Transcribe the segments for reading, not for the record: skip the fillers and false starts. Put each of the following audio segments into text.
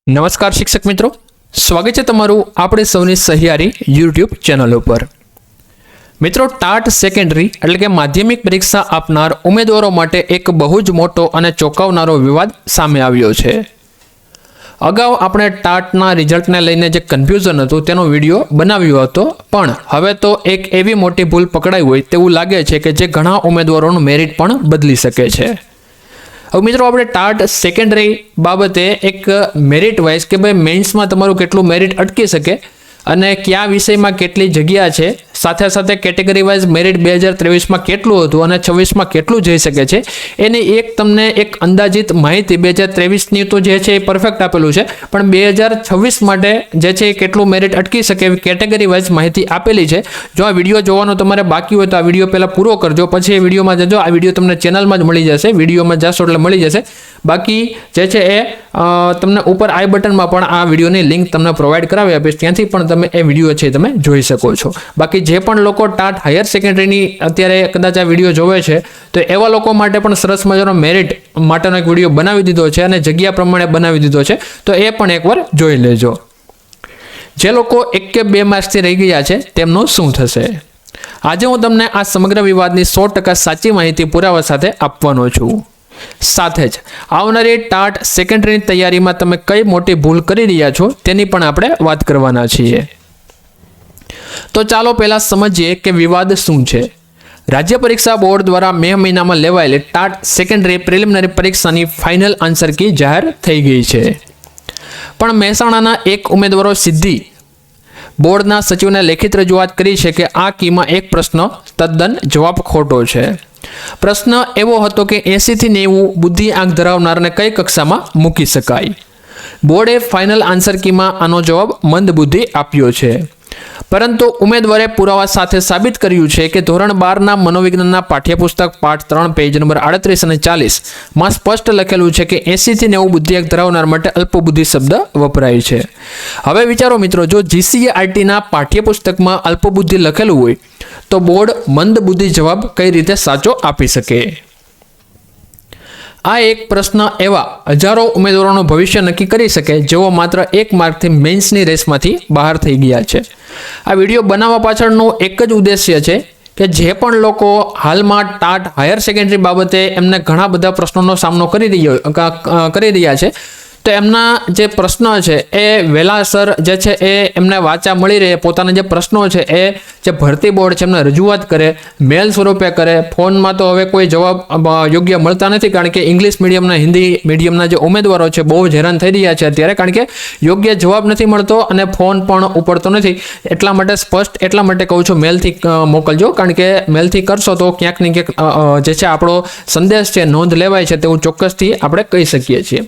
નમસ્કાર શિક્ષક મિત્રો, સ્વાગત છે તમારું આપણે સૌની સહિયારી યુટ્યુબ ચેનલ ઉપર। મિત્રો, ટાટ સેકન્ડરી એટલે કે માધ્યમિક પરીક્ષા આપનાર ઉમેદવારો માટે એક બહુ જ મોટો અને ચોંકાવનારો વિવાદ સામે આવ્યો છે। અગાઉ આપણે ટાટના રિઝલ્ટને લઈને જે કન્ફ્યુઝન હતું તેનો વિડીયો બનાવ્યો હતો, પણ હવે તો એક એવી મોટી ભૂલ પકડાઈ હોય તેવું લાગે છે કે જે ઘણા ઉમેદવારોનું મેરિટ પણ બદલી શકે છે। હવે મિત્રો, આપણે ટાટ સેકન્ડરી બાબતે એક મેરિટ વાઇઝ કે ભાઈ મેન્સમાં તમારું કેટલું મેરિટ અટકી શકે અને કયા વિષયમાં કેટલી જગ્યા છે, સાથે સાથે કેટેગરી વાઇઝ મેરિટ 2023માં કેટલું હતું અને 26માં કેટલું જઈ શકે છે, એની એક તમને એક અંદાજિત માહિતી 2023ની તો જે છે એ પરફેક્ટ આપેલું છે, પણ 2026 માટે જે છે એ કેટલું મેરિટ અટકી શકે એવી કેટેગરી વાઇઝ માહિતી આપેલી છે। જો આ વિડીયો જોવાનો તમારે બાકી હોય તો આ વિડીયો પહેલાં પૂરો કરજો, પછી એ વિડીયોમાં જજો। આ વિડીયો તમને ચેનલમાં જ મળી જશે, વિડીયોમાં જશો એટલે મળી જશે। બાકી જે છે એ તમને ઉપર આઈ બટનમાં પણ આ વિડીયોની લિંક તમને પ્રોવાઈડ કરાવી આપીશ, ત્યાંથી પણ તમે એ વિડીયો છે તમે જોઈ શકો છો। બાકી જે પણ લોકો ટાટ હાયર સેકન્ડરીની અત્યારે કદાચ આ વિડીયો જોવે છે તો એવા લોકો માટે પણ સરસ મજાનો મેરિટ માટેનો એક વિડીયો બનાવી દીધો છે અને જગ્યા પ્રમાણે બનાવી દીધો છે, તો એ પણ એકવાર જોઈ લેજો। જે લોકો 1 કે 2 માર્ક્સથી રહી ગયા છે તેમનું શું થશે? આજે હું તમને આ સમગ્ર વિવાદની 100% સાચી માહિતી પુરાવા સાથે આપવાનો છું। સાથે જ આવનારી ટાટ સેકન્ડરીની તૈયારીમાં તમે કઈ મોટી ભૂલ કરી રહ્યા છો તેની પણ આપણે વાત કરવાના છીએ। તો ચાલો પહેલા સમજીએ કે વિવાદ શું છે। રાજ્ય પરીક્ષા બોર્ડ દ્વારા મે મહિનામાં લેવાયેલી ટાટ સેકન્ડરી પ્રિલિમિનરી પરીક્ષાની ફાઇનલ આન્સર કી જાહેર થઈ ગઈ છે, પણ મહેસાણાના એક ઉમેદવારો સીધી બોર્ડના સચિવને લેખિત રજૂઆત કરી છે કે આ કીમાં એક પ્રશ્ન તદ્દન જવાબ ખોટો છે। પ્રશ્ન એવો હતો કે 80 થી 90 બુદ્ધિ આંક ધરાવનારને કઈ કક્ષામાં મૂકી શકાય? બોર્ડે ફાઇનલ આન્સર કીમાં આનો જવાબ મંદ બુદ્ધિ આપ્યો છે, પરંતુ ઉમેદવારે પુરાવા સાથે સાબિત કર્યું છે કે ધોરણ 12ના મનોવિજ્ઞાનના પાઠ્યપુસ્તક પાઠ 3 પેજ નંબર 38 અને 40 માં સ્પષ્ટ લખેલું છે કે 80 થી 90 બુદ્ધિઆંક ધરાવનાર માટે અલ્પબુદ્ધિ શબ્દ વપરાય છે। હવે વિચારો મિત્રો, જો જીસીઈઆરટીના પાઠ્યપુસ્તકમાં અલ્પબુદ્ધિ લખેલું હોય તો બોર્ડ મંદ બુદ્ધિ જવાબ કઈ રીતે સાચો આપી શકે? આ એક પ્રશ્ન એવા હજારો ઉમેદવારોનું ભવિષ્ય નક્કી કરી શકે જેઓ માત્ર 1 માર્કથી મેન્સની રેસમાંથી બહાર થઈ ગયા છે। આ વિડીયો બનાવવા પાછળનો એક જ ઉદ્દેશ્ય છે કે જે પણ લોકો હાલમાં ટાટ હાયર સેકન્ડરી બાબતે એમને ઘણા બધા પ્રશ્નોનો સામનો કરી રહ્યા છે, તો એમના જે પ્રશ્નો છે એ વહેલાસર જે છે એ એમને વાંચા મળી રહે, પોતાના જે પ્રશ્નો છે એ જે ભરતી બોર્ડ છે એમને રજૂઆત કરે, મેલ સ્વરૂપે કરે। ફોનમાં તો હવે કોઈ જવાબ યોગ્ય મળતા નથી, કારણ કે ઇંગ્લિશ મીડિયમના હિન્દી મીડિયમના જે ઉમેદવારો છે બહુ જ હેરાન થઈ રહ્યા છે અત્યારે, કારણ કે યોગ્ય જવાબ નથી મળતો અને ફોન પણ ઉપડતો નથી। એટલા માટે સ્પષ્ટ એટલા માટે કહું છું મેલથી મોકલજો, કારણ કે મેલથી કરશો તો ક્યાંક ને ક્યાંક જે છે આપણો સંદેશ છે નોંધ લેવાય છે તેવું ચોક્કસથી આપણે કહી શકીએ છીએ।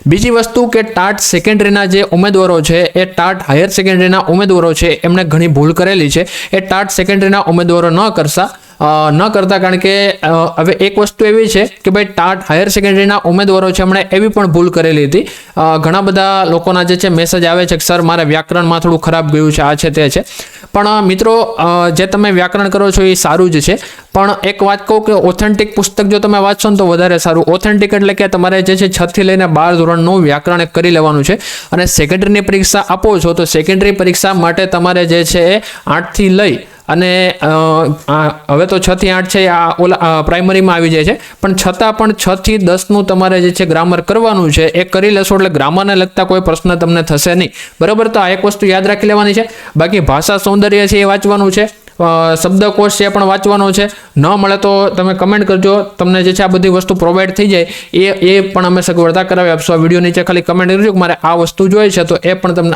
બીજી વસ્તુ કે ટાટ સેકન્ડરીના જે ઉમેદવારો છે એ ટાટ હાયર સેકન્ડરીના ઉમેદવારો છે એમણે ઘણી ભૂલ કરેલી છે, એ ટાટ સેકન્ડરીના ઉમેદવારો ન કરતા, કારણ કે હવે એક વસ્તુ એવી છે કે ભાઈ ટાટ હાયર સેકન્ડરીના ઉમેદવારો છે એમણે એવી પણ ભૂલ કરેલી હતી। ઘણા બધા લોકોના જે છે મેસેજ આવે છે કે સર મારે વ્યાકરણમાં થોડું ખરાબ ગયું છે, આ છે તે છે, પણ મિત્રો જે તમે વ્યાકરણ કરો છો એ સારું જ છે, પણ એક વાત કહું કે ઓથેન્ટિક પુસ્તક જો તમે વાંચશો ને તો વધારે સારું। ઓથેન્ટિક એટલે કે તમારે જે છે 6 થી લઈને 12 ધોરણનું વ્યાકરણ કરી લેવાનું છે, અને સેકન્ડરીની પરીક્ષા આપો છો તો સેકન્ડરી પરીક્ષા માટે તમારે જે છે એ 8 થી લઈ અને હવે તો 6 થી 8 છે આ પ્રાઇમરીમાં આવી જાય છે, પણ છતાં પણ 6 થી 10નું તમારે જે છે ગ્રામર કરવાનું છે, એ કરી લેશો એટલે ગ્રામરને લગતા કોઈ પ્રશ્ન તમને થશે નહીં, બરાબર? તો આ એક વસ્તુ યાદ રાખી લેવાની છે। બાકી ભાષા સૌંદર્ય છે એ વાંચવાનું છે, શબ્દકોશ છે પણ વાંચવાનો છે, ન મળે તો તમે કમેન્ટ કરજો, તમને જે છે આ બધી વસ્તુ પ્રોવાઈડ થઈ જાય એ પણ અમે સગવડતા કરાવી આપશું। આ વિડીયો નીચે ખાલી કમેન્ટ કરજો કે મારે આ વસ્તુ જોઈએ છે, તો એ પણ તમને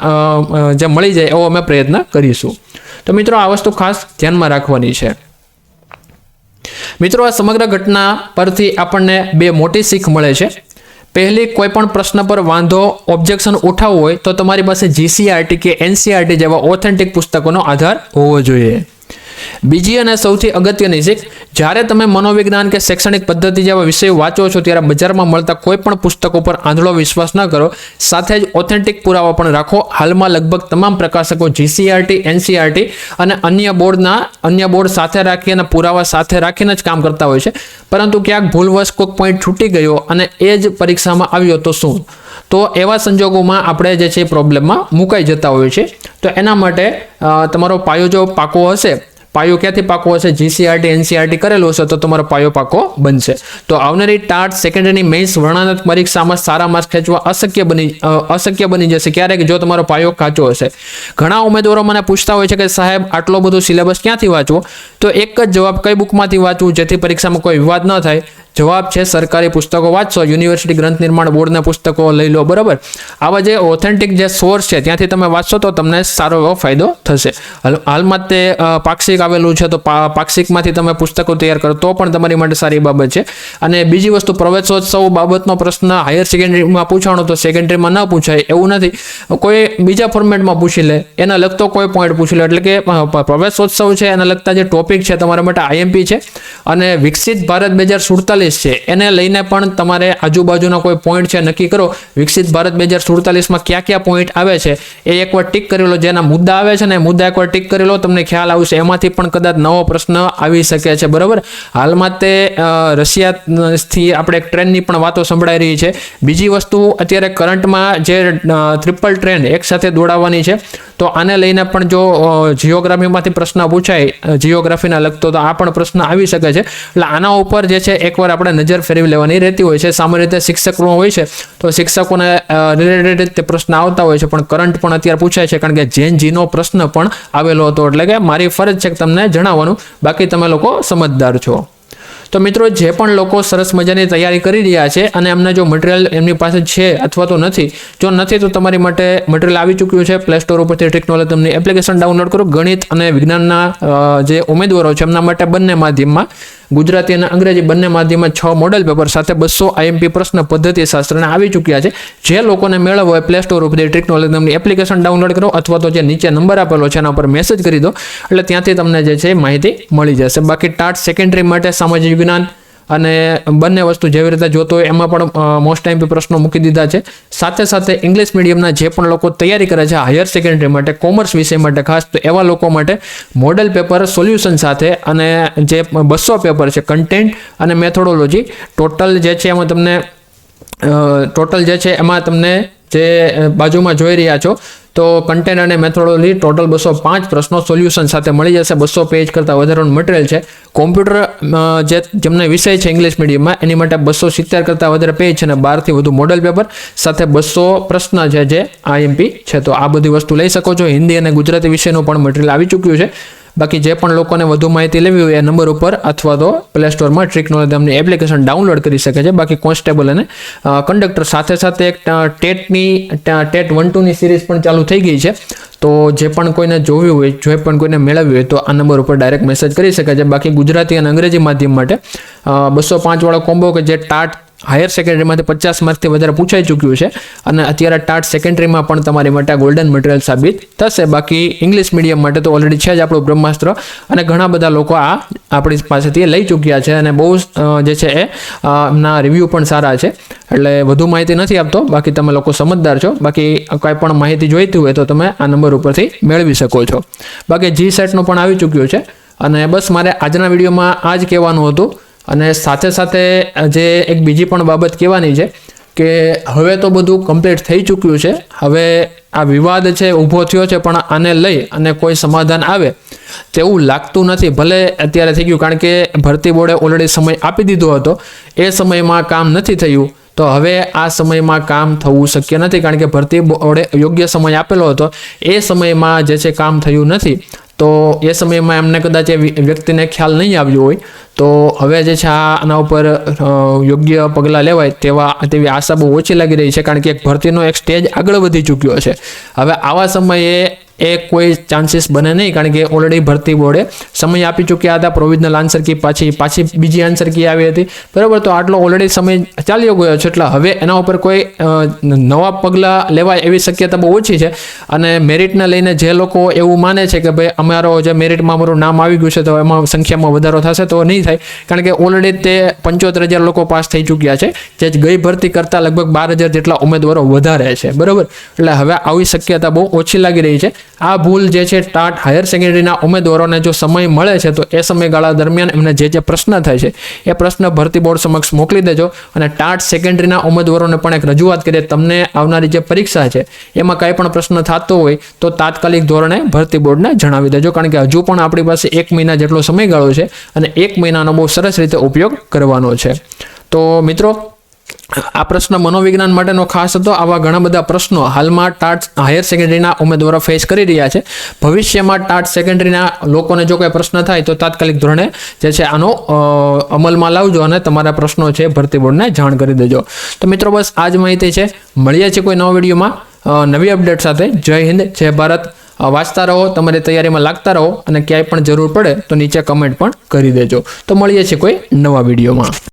જે મળી જાય એવો અમે પ્રયત્ન કરીશું। તો મિત્રો, આ વસ્તુ ખાસ ધ્યાનમાં રાખવાની છે। મિત્રો, આ સમગ્ર ઘટના પરથી આપણને 2 મોટી શીખ મળે છે। પહેલી, કોઈ પણ પ્રશ્ન પર વાંધો ઓબ્જેક્શન ઉઠાવવું હોય તો તમારી પાસે જીસીઆરટી કે એનસીઆરટી જેવા ઓથેન્ટિક પુસ્તકોનો આધાર હોવો જોઈએ। બીજી અને સૌથી અગત્યની શીખ, જ્યારે તમે મનોવિજ્ઞાન કે શૈક્ષણિક પદ્ધતિ જેવા વિષયો વાંચો છો ત્યારે બજારમાં મળતા કોઈ પણ પુસ્તકો પર આંધળો વિશ્વાસ ન કરો, સાથે જ ઓથેન્ટિક પુરાવા પણ રાખો. હાલમાં લગભગ તમામ પ્રકાશકો જીસીઆરટી, એનસીઆરટી અને અન્ય બોર્ડ સાથે રાખી અને પુરાવા સાથે રાખીને જ કામ કરતા હોય છે. પરંતુ ક્યાંક ભૂલવશ કોઈક પોઈન્ટ છૂટી ગયો અને એ જ પરીક્ષામાં આવ્યો તો શું? તો એવા સંજોગોમાં આપણે જે છે પ્રોબ્લેમમાં મુકાઈ જતા હોઈએ છીએ. તો એના માટે તમારો પાયો જો પાકો હશે, પાયો ક્યાંથી પાકો હશે? જીસીઆરટી, એનસીઆરટી કરેલો હશે તો તમારો પાયો પાકો બનશે. તો આવનારી ટાટ સેકન્ડરીની મેઇન્સ વર્ણનાત્મક પરીક્ષામાં સારા માર્ક્સ ખેંચવા અશક્ય બની જશે ક્યારેક જો તમારો પાયો કાચો હશે. ઘણા ઉમેદવારો મને પૂછતા હોય છે કે સાહેબ આટલો બધો સિલેબસ ક્યાંથી વાંચવો? તો એક જ જવાબ, કઈ બુકમાંથી વાંચવું જેથી પરીક્ષામાં કોઈ વિવાદ ન થાય? જવાબ છે સરકારી પુસ્તકો વાંચશો, યુનિવર્સિટી ગ્રંથ નિર્માણ બોર્ડના પુસ્તકો લઈ લો, બરાબર. આવા જે ઓથેન્ટિક જે સોર્સ છે ત્યાંથી તમે વાંચશો તો તમને સારો એવો ફાયદો થશે. હાલમાં તે પાક્ષિક આવેલું છે તો પાક્ષિકમાંથી તમે પુસ્તકો તૈયાર કરો તો પણ તમારી માટે સારી બાબત છે. અને બીજી વસ્તુ, પ્રવેશોત્સવ બાબતનો પ્રશ્ન હાયર સેકન્ડરીમાં પૂછાણો તો સેકન્ડરીમાં ન પૂછાય એવું નથી, કોઈ બીજા ફોર્મેટમાં પૂછી લે, એના લગતો કોઈ પોઈન્ટ પૂછી લે. એટલે કે પ્રવેશોત્સવ છે એના લગતા જે ટોપિક છે તમારા માટે આઈએમપી છે. અને વિકસિત ભારત 2047 છે એને લઈને પણ તમારે આજુબાજુના કોઈ પોઈન્ટ છે નક્કી કરો. વિકસિત ભારત 2047માં કયા પોઈન્ટ આવે છે એ એકવાર ટિક કરી લો. જેના મુદ્દા આવે છે ને એ મુદ્દા એકવાર ટિક કરી લો, તમને ખ્યાલ આવશે. એમાંથી પણ કદાચ નવો પ્રશ્ન આવી શકે છે, બરાબર. હાલમાં તે રશિયાથી આપણે એક ટ્રેનની પણ વાતો સંભળાઈ રહી છે. બીજી વસ્તુ, અત્યારે કરંટમાં જે ટ્રિપલ ટ્રેન એકસાથે દોડાવવાની છે તો આને લઈને પણ જો જીઓગ્રાફીમાંથી પ્રશ્ન પૂછાય, જીઓગ્રાફીના લગતો, તો આ પણ પ્રશ્ન આવી શકે છે. એટલે આના ઉપર જે છે એકવાર આપણે નજર ફેરવી લેવાની રહેતી હોય છે. સામાન્ય રીતે શિક્ષકો હોય છે તો શિક્ષકોને રિલેટેડ તે પ્રશ્ન આવતા હોય છે, પણ કરંટ પણ અત્યારે પૂછાય છે કારણ કે જેનજીનો પ્રશ્ન પણ આવેલો હતો. એટલે કે મારી ફરજ છે કે તમને જણાવવાનું, બાકી તમે લોકો સમજદાર છો. તો મિત્રો, જે પણ લોકો સરસ મજાની તૈયારી કરી રહ્યા છે અને એમને જો મટીરિયલ એમની પાસે છે અથવા તો નથી, જો નથી તો તમારી માટે મટીરિયલ આવી ચૂક્યું છે. પ્લે સ્ટોર ઉપરથી ટ્રિકનોલેજ તમને એપ્લિકેશન ડાઉનલોડ કરો. ગણિત અને વિજ્ઞાનના જે ઉમેદવારો છે એમના માટે બંને માધ્યમમાં, ગુજરાતી અને અંગ્રેજી બંને માધ્યમમાં 6 મોડેલ પેપર સાથે 200 આઈએમપી પ્રશ્ન પદ્ધતિ શાસ્ત્રના આવી ચૂક્યા છે. જે લોકોને મેળવવો હોય પ્લે સ્ટોર ઉપરથી ટ્રિકનોલેજ નામની એપ્લિકેશન ડાઉનલોડ કરો અથવા તો જે નીચે નંબર આપેલો છે એના ઉપર મેસેજ કરી દો, એટલે ત્યાંથી તમને જે છે માહિતી મળી જશે. બાકી ટાટ સેકન્ડરી માટે સામાજિક વિજ્ઞાન અને બંને વસ્તુ જેવી રીતે જોતો હોય એમાં પણ મોસ્ટ આઈએમપી પ્રશ્નો મૂકી દીધા છે. સાથે સાથે ઇંગ્લિશ મીડિયમના જે પણ લોકો તૈયારી કરે છે હાયર સેકન્ડરી માટે, કોમર્સ વિષય માટે ખાસ, તો એવા લોકો માટે મોડેલ પેપર સોલ્યુશન સાથે અને જે 200 પેપર છે કન્ટેન્ટ અને મેથોડોલોજી, ટોટલ જે છે એમાં તમને જે બાજુમાં જોઈ રહ્યા છો તો કન્ટેન્ટ અને મેથોડોલોજી ટોટલ 205 પ્રશ્નો સોલ્યુશન સાથે મળી જશે. 200 પેજ કરતાં વધારેનું મટીરિયલ છે. કોમ્પ્યુટર જેમને વિષય છે ઇંગ્લિશ મીડિયમમાં એની માટે 270 કરતાં વધારે પેજ છે અને 12 થી વધુ મોડેલ પેપર સાથે 200 પ્રશ્ન છે જે આઈએમપી છે. તો આ બધી વસ્તુ લઈ શકો છો. હિન્દી અને ગુજરાતી વિષયનું પણ મટીરિયલ આવી ચૂક્યું છે. બાકી જે પણ લોકોને વધુ માહિતી લેવી હોય એ નંબર ઉપર અથવા તો પ્લે સ્ટોરમાં ટ્રિકનોલેજ નામની એપ્લિકેશન ડાઉનલોડ કરી શકે છે. બાકી કોન્સ્ટેબલ અને કંડક્ટર સાથે એક ટેટ 1-2ની સિરીઝ પણ ચાલુ થઈ ગઈ છે. તો જે પણ કોઈને જોવી હોય, જે પણ કોઈને મેળવવી હોય તો આ નંબર ઉપર ડાયરેક્ટ મેસેજ કરી શકે છે. બાકી ગુજરાતી અને અંગ્રેજી માધ્યમ માટે 205 વાળો કોમ્બો કે જે ટાટ હાયર સેકન્ડરીમાંથી 50 માર્કથી વધારે પૂછાઈ ચૂક્યું છે અને અત્યારે ટાટ સેકન્ડરીમાં પણ તમારી માટે ગોલ્ડન મટીરિયલ સાબિત થશે. બાકી ઇંગ્લિશ મીડિયમ માટે તો ઓલરેડી છે જ આપણું બ્રહ્માસ્ત્ર અને ઘણા બધા લોકો આ આપણી પાસેથી લઈ ચૂક્યા છે અને બહુ જે છે એમના રિવ્યૂ પણ સારા છે. એટલે વધુ માહિતી નથી આપતો, બાકી તમે લોકો સમજદાર છો. બાકી કંઈ પણ માહિતી જોઈતી હોય તો તમે આ નંબર ઉપરથી મેળવી શકો છો. બાકી GSETનું પણ આવી ચૂક્યું છે અને બસ મારે આજના વિડીયોમાં આ જ કહેવાનું હતું. અને સાથે સાથે જે એક બીજી પણ બાબત કહેવાની છે કે હવે તો બધું કમ્પ્લીટ થઈ ચૂક્યું છે. હવે આ વિવાદ છે ઊભો થયો છે પણ આને લઈ અને કોઈ સમાધાન આવે તેવું લાગતું નથી. ભલે અત્યારે થઈ ગયું કારણ કે ભરતી બોર્ડે ઓલરેડી સમય આપી દીધો હતો, એ સમયમાં કામ નથી થયું તો હવે આ સમયમાં કામ થવું શક્ય નથી કારણ કે ભરતી બોર્ડે યોગ્ય સમય આપેલો હતો, એ સમયમાં જે છે કામ થયું નથી. તો એ સમયમાં એમને કદાચ એ વ્યક્તિને ખ્યાલ નહીં આવ્યો હોય તો હવે જે છે આના ઉપર યોગ્ય પગલાં લેવાય તેવી આશા બહુ ઓછી લાગી રહી છે કારણ કે એક ભરતીનો એક સ્ટેજ આગળ વધી ચૂક્યો છે. હવે આવા સમયે એ કોઈ ચાન્સીસ બને નહીં, કારણ કે ઓલરેડી ભરતી બોર્ડે સમય આપી ચૂક્યા હતા. પ્રોવિઝનલ આન્સર કી પાછી બીજી આન્સર કી આવી હતી, બરાબર. તો આટલો ઓલરેડી સમય ચાલ્યો ગયો છે, એટલે હવે એના ઉપર કોઈ નવા પગલાં લેવાય એવી શક્યતા બહુ ઓછી છે. અને મેરિટને લઈને જે લોકો એવું માને છે કે ભાઈ અમારો જે મેરિટમાં અમારું નામ આવી ગયું છે તો એમાં સંખ્યામાં વધારો થશે, તો નહીં થાય, કારણ કે ઓલરેડી તે 75,000 લોકો પાસ થઈ ચૂક્યા છે, જે ગઈ ભરતી કરતાં લગભગ 12,000 જેટલા ઉમેદવારો વધારે છે, બરાબર. એટલે હવે આવી શક્યતા બહુ ઓછી લાગી રહી છે. આ ભૂલ જે છે ટાટ હાયર સેકન્ડરીના ઉમેદવારોને જો સમય મળે છે તો એ સમયગાળા દરમિયાન એમને જે પ્રશ્ન થાય છે એ પ્રશ્ન ભરતી બોર્ડ સમક્ષ મોકલી દેજો, અને ટાટ સેકન્ડરીના ઉમેદવારોને પણ એક રજૂઆત કરીએ, તમને આવનારી જે પરીક્ષા છે એમાં કાંઈ પણ પ્રશ્ન થતો હોય તો તાત્કાલિક ધોરણે ભરતી બોર્ડને જણાવી દેજો, કારણ કે હજુ પણ આપણી પાસે 1 મહિના જેટલો સમયગાળો છે અને 1 મહિનાનો બહુ સરસ રીતે ઉપયોગ કરવાનો છે. તો મિત્રો, આ પ્રશ્ન મનોવિજ્ઞાન માટેનો ખાસ હતો. આવા ઘણા બધા પ્રશ્નો હાલમાં ટાટ હાયર સેકન્ડરીના ઉમેદવારો ફેસ કરી રહ્યા છે. ભવિષ્યમાં ટાટ સેકન્ડરીના લોકોને જો કોઈ પ્રશ્ન થાય તો તાત્કાલિક ધોરણે જે છે આનો અમલમાં લાવજો અને તમારા પ્રશ્નો છે ભરતી બોર્ડને જાણ કરી દેજો. તો મિત્રો, બસ આ જ માહિતી છે. મળીએ છીએ કોઈ નવા વિડીયોમાં નવી અપડેટ સાથે. જય હિન્દ, જય ભારત. વાંચતા રહો, તમારી તૈયારીમાં લાગતા રહો, અને ક્યાંય પણ જરૂર પડે તો નીચે કમેન્ટ પણ કરી દેજો. તો મળીએ છીએ કોઈ નવા વિડીયોમાં.